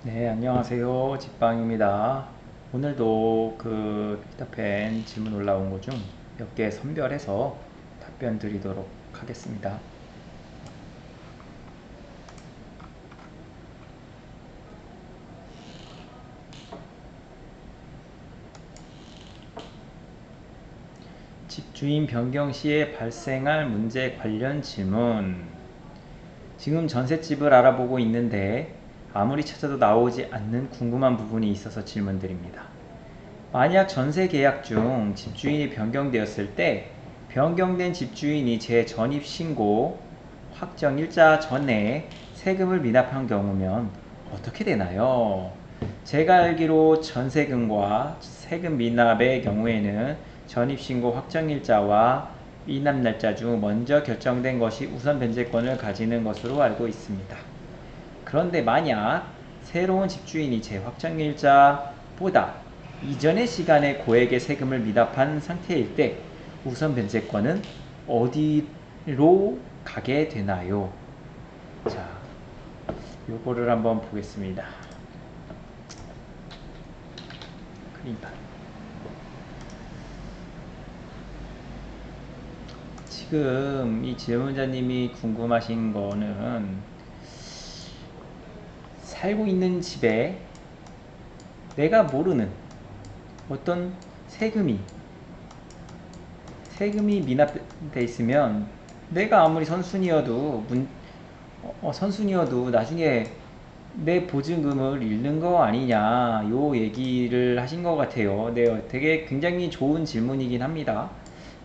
네, 안녕하세요. 집방입니다. 오늘도 피터팬 질문 올라온 거 중 몇 개 선별해서 답변 드리도록 하겠습니다. 집주인 변경 시에 발생할 문제 관련 질문. 지금 전셋집을 알아보고 있는데 아무리 찾아도 나오지 않는 궁금한 부분이 있어서 질문드립니다. 만약 전세 계약 중 집주인이 변경되었을 때 변경된 집주인이 재전입신고 확정일자 전에 세금을 미납한 경우면 어떻게 되나요? 제가 알기로 전세금과 세금 미납의 경우에는 전입신고 확정일자와 미납날짜 중 먼저 결정된 것이 우선 변제권을 가지는 것으로 알고 있습니다. 그런데 만약 새로운 집주인이 재확정일자보다 이전의 시간에 고액의 세금을 미납한 상태일 때 우선 변제권은 어디로 가게 되나요? 자, 요거를 한번 보겠습니다. 그림판. 지금 이 질문자님이 궁금하신 거는 살고 있는 집에 내가 모르는 어떤 세금이 미납돼 있으면 내가 아무리 선순이어도 나중에 내 보증금을 잃는 거 아니냐 요 얘기를 하신 것 같아요. 네, 되게 굉장히 좋은 질문이긴 합니다.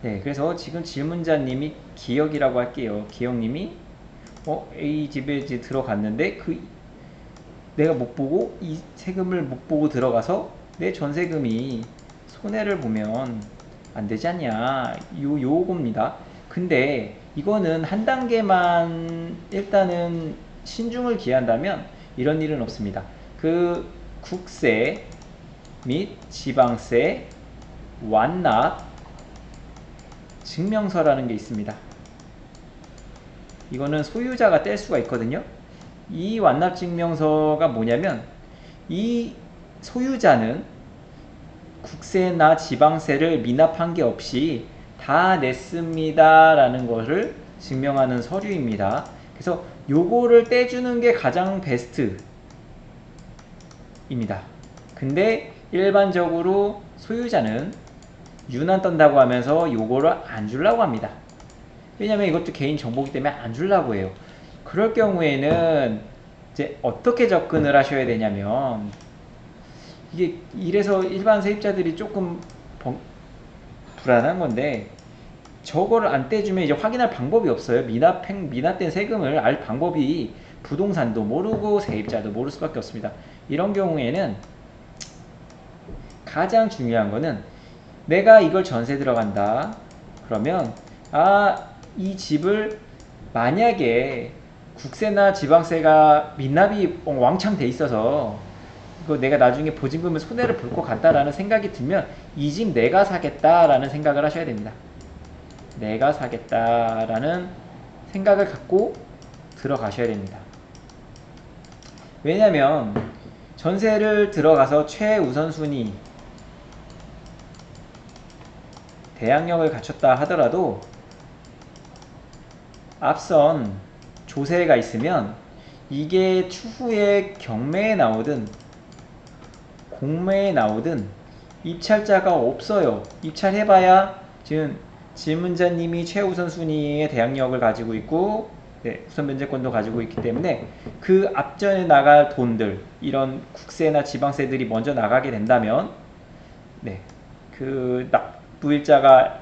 네, 그래서 지금 질문자님이 기억이라고 할게요. 기억님이 A 집에 이제 들어갔는데 내가 못 보고 이 세금을 못 보고 들어가서 내 전세금이 손해를 보면 안 되지 않냐 요겁니다. 근데 이거는 한 단계만 일단은 신중을 기한다면 이런 일은 없습니다. 그 국세 및 지방세 완납 증명서라는 게 있습니다. 이거는 소유자가 뗄 수가 있거든요. 이 완납증명서가 뭐냐면 이 소유자는 국세나 지방세를 미납한 게 없이 다 냈습니다 라는 것을 증명하는 서류입니다. 그래서 요거를 떼주는 게 가장 베스트입니다. 근데 일반적으로 소유자는 유난 떤다고 하면서 요거를 안 주려고 합니다. 왜냐면 이것도 개인 정보기 때문에 안 주려고 해요. 그럴 경우에는 이제 어떻게 접근을 하셔야 되냐면 이게 이래서 일반 세입자들이 조금 불안한 건데 저거를 안 떼주면 이제 확인할 방법이 없어요. 미납된 세금을 알 방법이 부동산도 모르고 세입자도 모를 수밖에 없습니다. 이런 경우에는 가장 중요한 거는 내가 이걸 전세 들어간다. 그러면 이 집을 만약에 국세나 지방세가 미납이 왕창 돼 있어서 이거 내가 나중에 보증금을 손해를 볼 것 같다라는 생각이 들면 이 집 내가 사겠다라는 생각을 하셔야 됩니다. 내가 사겠다라는 생각을 갖고 들어가셔야 됩니다. 왜냐면 전세를 들어가서 최우선순위 대항력을 갖췄다 하더라도 앞선 조세가 있으면 이게 추후에 경매에 나오든 공매에 나오든 입찰자가 없어요. 입찰해봐야 지금 질문자님이 최우선 순위의 대항력을 가지고 있고 우선 면제권도 가지고 있기 때문에 그 앞전에 나갈 돈들 이런 국세나 지방세들이 먼저 나가게 된다면 그 납부일자가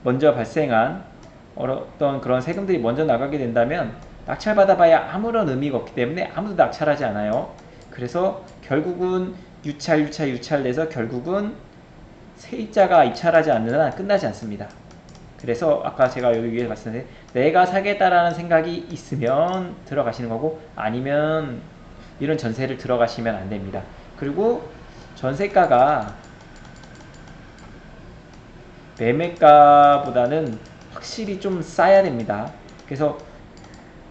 먼저 발생한 어떤 그런 세금들이 먼저 나가게 된다면 낙찰받아봐야 아무런 의미가 없기 때문에 아무도 낙찰하지 않아요. 그래서 결국은 유찰돼서 결국은 세입자가 입찰하지 않는 한 끝나지 않습니다. 그래서 아까 제가 여기 위에 말씀드린 내가 사겠다라는 생각이 있으면 들어가시는 거고 아니면 이런 전세를 들어가시면 안 됩니다. 그리고 전세가가 매매가보다는 확실히 좀 싸야 됩니다. 그래서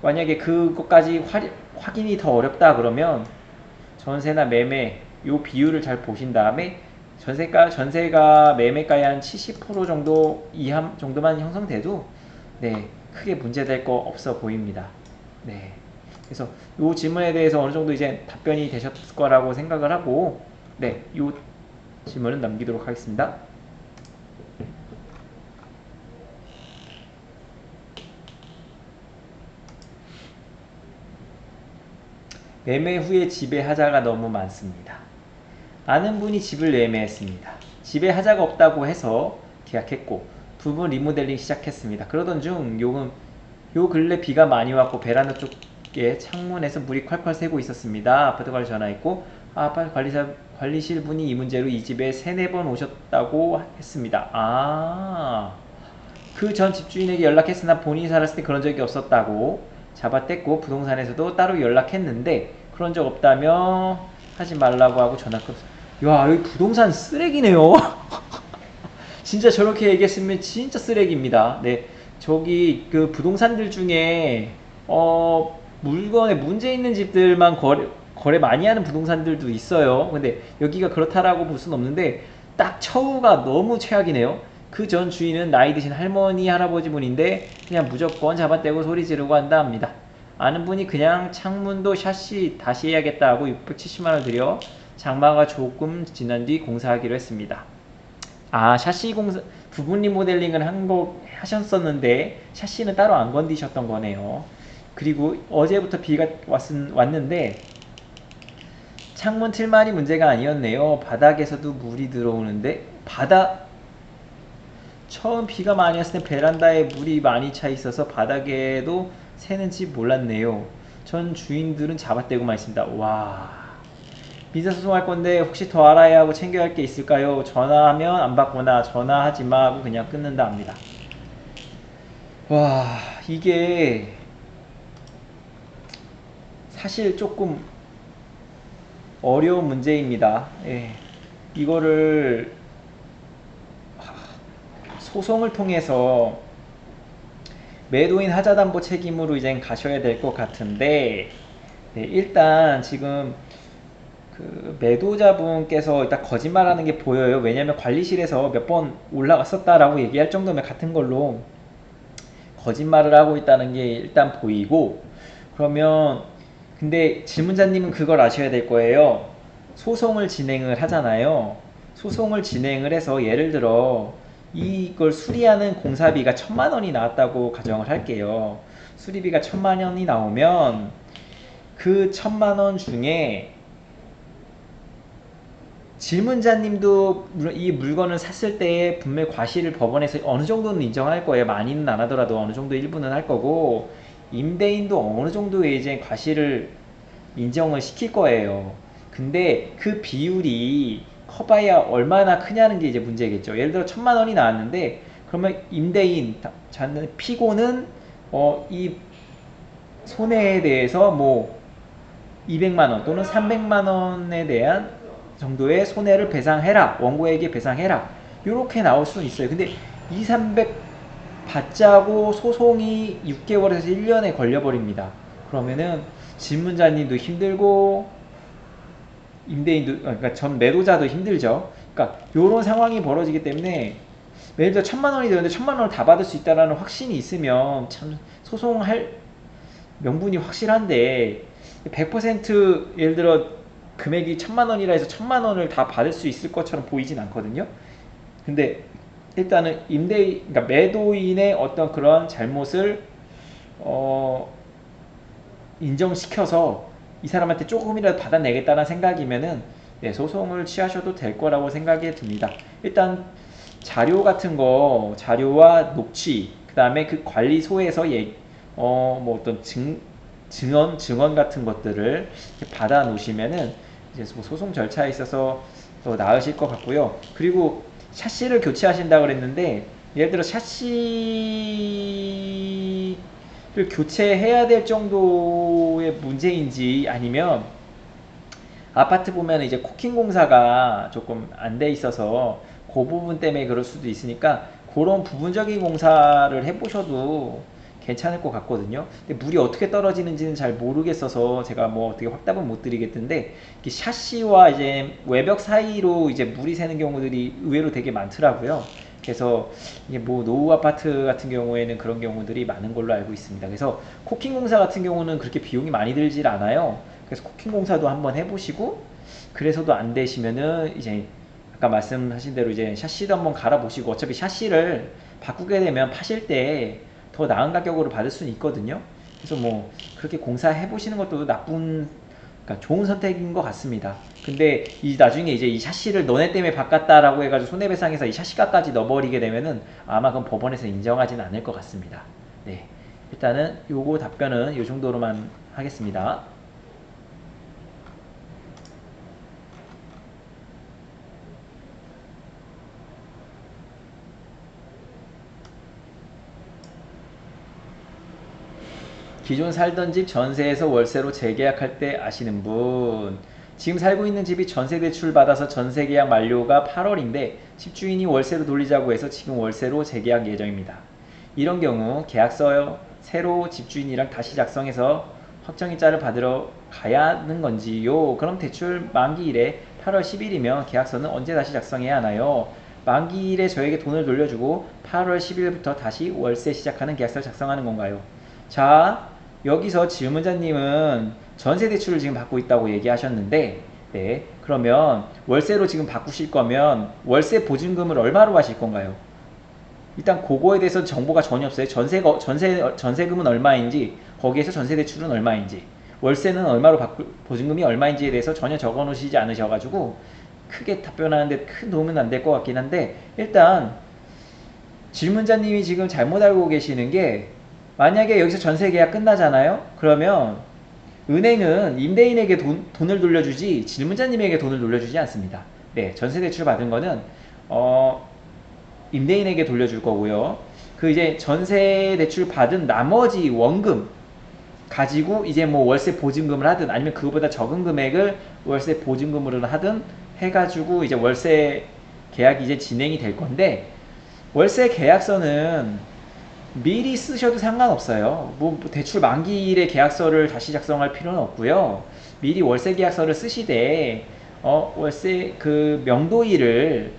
만약에 그것까지 확인이 더 어렵다 그러면 전세나 매매 요 비율을 잘 보신 다음에 전세가 매매가의 한 70% 정도 이하 정도만 형성돼도 네, 크게 문제될 거 없어 보입니다. 네. 그래서 요 질문에 대해서 어느 정도 이제 답변이 되셨을 거라고 생각을 하고 네, 요 질문은 남기도록 하겠습니다. 매매 후에 집에 하자가 너무 많습니다. 아는 분이 집을 매매했습니다. 집에 하자가 없다고 해서 계약했고 부분 리모델링 시작했습니다. 그러던 중 요 근래 비가 많이 왔고 베란다 쪽에 창문에서 물이 콸콸 새고 있었습니다. 아파트 관리 전화했고 아파트 관리실 분이 이 문제로 이 집에 3-4번 오셨다고 했습니다. 그 전 집주인에게 연락했으나 본인이 살았을 때 그런 적이 없었다고 잡아뗐고 부동산에서도 따로 연락했는데 그런 적 없다며 하지 말라고 하고 전화 끊었. 야, 여기 부동산 쓰레기네요. 진짜 저렇게 얘기했으면 진짜 쓰레기입니다. 네, 저기 그 부동산들 중에 물건에 문제 있는 집들만 거래 많이 하는 부동산들도 있어요. 근데 여기가 그렇다라고 볼 수는 없는데 딱 처우가 너무 최악이네요. 그 전 주인은 나이 드신 할머니 할아버지 분인데 그냥 무조건 잡아떼고 소리 지르고 한다 합니다. 아는 분이 그냥 창문도 샤시 다시 해야겠다 하고 670만원 들여 장마가 조금 지난 뒤 공사하기로 했습니다. 샤시 공사, 부분 리모델링을 하셨었는데 샤시는 따로 안 건드셨던 거네요. 그리고 어제부터 비가 왔는데 창문 틀만이 문제가 아니었네요. 바닥에서도 물이 들어오는데 처음 비가 많이 왔을 때 베란다에 물이 많이 차 있어서 바닥에도 새는지 몰랐네요. 전 주인들은 잡아떼고만 있습니다. 와, 민사소송할 건데 혹시 더 알아야 하고 챙겨야 할 게 있을까요? 전화하면 안 받거나 전화하지 마 하고 그냥 끊는다 합니다. 와, 이게 사실 조금 어려운 문제입니다. 예. 이거를 소송을 통해서 매도인 하자담보 책임으로 이제 가셔야 될 것 같은데 네, 일단 지금 그 매도자분께서 일단 거짓말하는 게 보여요. 왜냐하면 관리실에서 몇 번 올라갔었다라고 얘기할 정도면 같은 걸로 거짓말을 하고 있다는 게 일단 보이고 그러면 근데 질문자님은 그걸 아셔야 될 거예요. 소송을 진행을 하잖아요. 소송을 진행을 해서 예를 들어 이걸 수리하는 공사비가 1,000만 원이 나왔다고 가정을 할게요. 수리비가 1,000만 원이 나오면 그 1,000만 원 중에 질문자님도 이 물건을 샀을 때 분명히 과실을 법원에서 어느 정도는 인정할 거예요. 많이는 안 하더라도 어느 정도 일부는 할 거고 임대인도 어느 정도의 이제 과실을 인정을 시킬 거예요. 근데 그 비율이 커봐야 얼마나 크냐는 게 이제 문제겠죠. 예를 들어 1,000만 원이 나왔는데 그러면 임대인 피고는 이 손해에 대해서 뭐 200만 원 또는 300만 원에 대한 정도의 손해를 배상해라. 원고에게 배상해라. 이렇게 나올 수는 있어요. 근데 2, 300 받자고 소송이 6개월에서 1년에 걸려버립니다. 그러면은 질문자님도 힘들고 임대인도 그러니까 전 매도자도 힘들죠. 그러니까 이런 상황이 벌어지기 때문에 예를 들어 1,000만 원이 되는데 1,000만 원을 다 받을 수 있다라는 확신이 있으면 참 소송할 명분이 확실한데 100% 예를 들어 금액이 1,000만 원이라 해서 1,000만 원을 다 받을 수 있을 것처럼 보이진 않거든요. 근데 일단은 그러니까 매도인의 어떤 그런 잘못을 인정시켜서 이 사람한테 조금이라도 받아내겠다는 생각이면은 네, 소송을 취하셔도 될 거라고 생각이 듭니다. 일단 자료 같은 거, 자료와 녹취, 그 다음에 그 관리소에서 뭐 어떤 증언 같은 것들을 받아 놓으시면은 이제 뭐 소송 절차에 있어서 더 나으실 것 같고요. 그리고 샤시를 교체하신다 그랬는데 예를 들어 샤시를 교체해야 될 정도의 문제인지 아니면 아파트 보면 이제 코킹 공사가 조금 안 돼 있어서 그 부분 때문에 그럴 수도 있으니까 그런 부분적인 공사를 해보셔도 괜찮을 것 같거든요. 근데 물이 어떻게 떨어지는지는 잘 모르겠어서 제가 뭐 어떻게 확답은 못 드리겠는데, 이게 샤시와 이제 외벽 사이로 이제 물이 새는 경우들이 의외로 되게 많더라고요. 그래서 이게 뭐 노후 아파트 같은 경우에는 그런 경우들이 많은 걸로 알고 있습니다. 그래서 코킹 공사 같은 경우는 그렇게 비용이 많이 들질 않아요. 그래서 코킹 공사도 한번 해보시고, 그래서도 안 되시면은 이제 아까 말씀하신 대로 이제 샤시도 한번 갈아보시고, 어차피 샤시를 바꾸게 되면 파실 때 더 나은 가격으로 받을 수는 있거든요. 그래서 뭐 그렇게 공사해 보시는 것도 그러니까 좋은 선택인 것 같습니다. 근데 이 나중에 이제 이 샤시를 너네 때문에 바꿨다라고 해가지고 손해배상해서 이 샤시가까지 넣어버리게 되면은 아마 그건 법원에서 인정하지는 않을 것 같습니다. 네, 일단은 요거 답변은 요 정도로만 하겠습니다. 기존 살던 집 전세에서 월세로 재계약할 때 아시는 분. 지금 살고 있는 집이 전세 대출 받아서 전세 계약 만료가 8월인데 집주인이 월세로 돌리자고 해서 지금 월세로 재계약 예정입니다. 이런 경우 계약서 새로 집주인이랑 다시 작성해서 확정일자를 받으러 가야 하는 건지요? 그럼 대출 만기일에 8월 10일이면 계약서는 언제 다시 작성해야 하나요? 만기일에 저에게 돈을 돌려주고 8월 10일부터 다시 월세 시작하는 계약서를 작성하는 건가요? 자, 여기서 질문자님은 전세 대출을 지금 받고 있다고 얘기하셨는데, 네, 그러면 월세로 지금 바꾸실 거면 월세 보증금을 얼마로 하실 건가요? 일단 그거에 대해서 정보가 전혀 없어요. 전세금은 얼마인지, 거기에서 전세 대출은 얼마인지, 월세는 얼마로 보증금이 얼마인지에 대해서 전혀 적어 놓으시지 않으셔가지고 크게 답변하는데 큰 도움은 안 될 것 같긴 한데, 일단 질문자님이 지금 잘못 알고 계시는 게, 만약에 여기서 전세 계약 끝나잖아요? 그러면 은행은 임대인에게 돈을 돌려주지 질문자님에게 돈을 돌려주지 않습니다. 네, 전세 대출 받은 거는 임대인에게 돌려줄 거고요. 그 이제 전세 대출 받은 나머지 원금 가지고 이제 뭐 월세 보증금을 하든 아니면 그거보다 적은 금액을 월세 보증금으로 하든 해가지고 이제 월세 계약이 이제 진행이 될 건데, 월세 계약서는 미리 쓰셔도 상관없어요. 뭐 대출 만기일에 계약서를 다시 작성할 필요는 없고요. 미리 월세 계약서를 쓰시되 월세 그 명도일을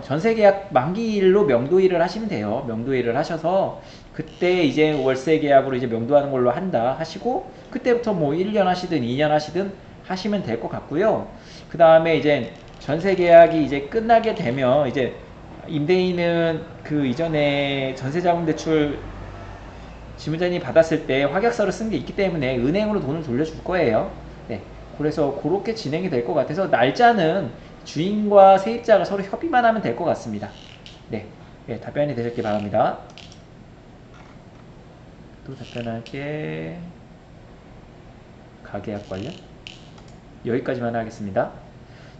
전세 계약 만기일로 명도일을 하시면 돼요. 명도일을 하셔서 그때 이제 월세 계약으로 이제 명도하는 걸로 한다 하시고, 그때부터 뭐 1년 하시든 2년 하시든 하시면 될 것 같고요. 그 다음에 이제 전세 계약이 이제 끝나게 되면 이제 임대인은 그 이전에 전세자금대출 지문자님이 받았을 때 확약서를 쓴 게 있기 때문에 은행으로 돈을 돌려줄 거예요. 네, 그래서 그렇게 진행이 될 것 같아서 날짜는 주인과 세입자가 서로 협의만 하면 될 것 같습니다. 네, 네, 답변이 되셨길 바랍니다. 또 답변할게. 가계약 관련? 여기까지만 하겠습니다.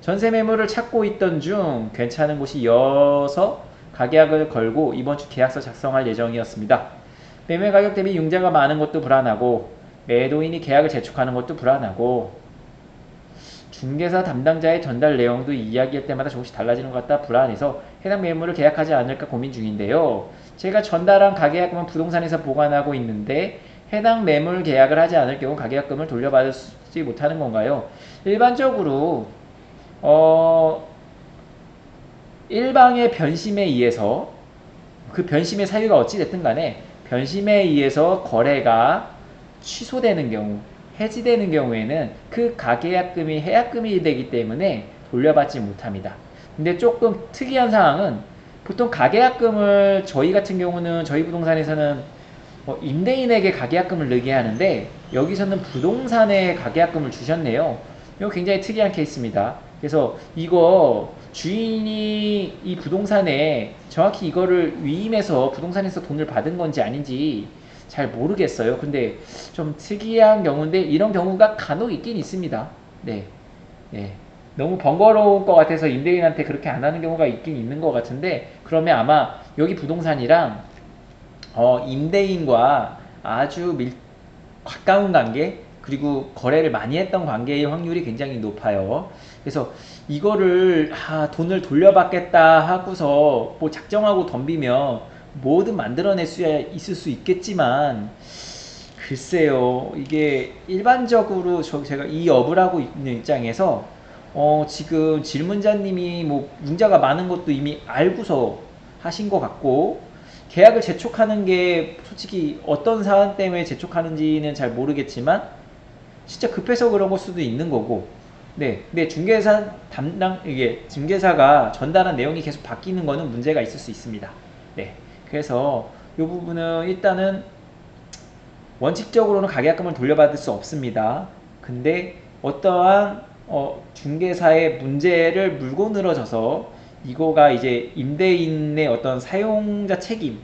전세 매물을 찾고 있던 중 괜찮은 곳이여서 가계약을 걸고 이번 주 계약서 작성할 예정이었습니다. 매매 가격 대비 융자가 많은 것도 불안하고 매도인이 계약을 재촉하는 것도 불안하고 중개사 담당자의 전달 내용도 이야기할 때마다 조금씩 달라지는 것 같다 불안해서 해당 매물을 계약하지 않을까 고민 중인데요. 제가 전달한 가계약금은 부동산에서 보관하고 있는데 해당 매물 계약을 하지 않을 경우 가계약금을 돌려받지 못하는 건가요? 일반적으로 일방의 변심에 의해서 그 변심의 사유가 어찌됐든 간에 변심에 의해서 거래가 취소되는 경우, 해지되는 경우에는 그 가계약금이 해약금이 되기 때문에 돌려받지 못합니다. 근데 조금 특이한 상황은 보통 가계약금을 저희 같은 경우는 저희 부동산에서는 임대인에게 가계약금을 넣게 하는데 여기서는 부동산에 가계약금을 주셨네요. 이거 굉장히 특이한 케이스입니다. 그래서 이거 주인이 이 부동산에 정확히 이거를 위임해서 부동산에서 돈을 받은 건지 아닌지 잘 모르겠어요. 근데 좀 특이한 경우인데 이런 경우가 간혹 있긴 있습니다. 네. 네. 너무 번거로울 것 같아서 임대인한테 그렇게 안 하는 경우가 있긴 있는 것 같은데, 그러면 아마 여기 부동산이랑 임대인과 아주 가까운 관계, 그리고 거래를 많이 했던 관계의 확률이 굉장히 높아요. 그래서 이거를 돈을 돌려받겠다 하고서 뭐 작정하고 덤비면 뭐든 만들어낼 수 있을 수 있겠지만 글쎄요, 이게 일반적으로 제가 이 업을 하고 있는 입장에서 지금 질문자님이 뭐 융자가 많은 것도 이미 알고서 하신 것 같고, 계약을 재촉하는 게 솔직히 어떤 사안 때문에 재촉하는지는 잘 모르겠지만 진짜 급해서 그런 걸 수도 있는 거고, 네, 근데 중개사 담당 이게 중개사가 전달한 내용이 계속 바뀌는 거는 문제가 있을 수 있습니다. 네, 그래서 이 부분은 일단은 원칙적으로는 가계약금을 돌려받을 수 없습니다. 근데 어떠한 중개사의 문제를 물고 늘어져서 이거가 이제 임대인의 어떤 사용자 책임,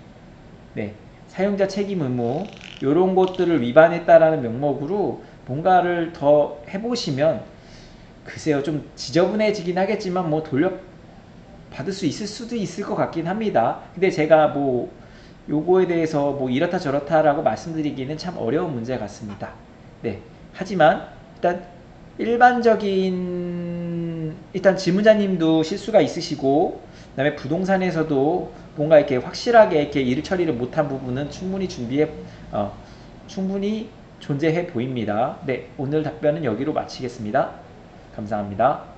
네, 사용자 책임 의무 이런 것들을 위반했다라는 명목으로 뭔가를 더 해보시면 글쎄요 좀 지저분해지긴 하겠지만 뭐 돌려받을 수 있을 수도 있을 것 같긴 합니다. 근데 제가 뭐 요거에 대해서 뭐 이렇다 저렇다라고 말씀드리기는 참 어려운 문제 같습니다. 네. 하지만 일단 일단 질문자님도 실수가 있으시고 그다음에 부동산에서도 뭔가 이렇게 확실하게 이렇게 일 처리를 못한 부분은 충분히 존재해 보입니다. 네, 오늘 답변은 여기로 마치겠습니다. 감사합니다.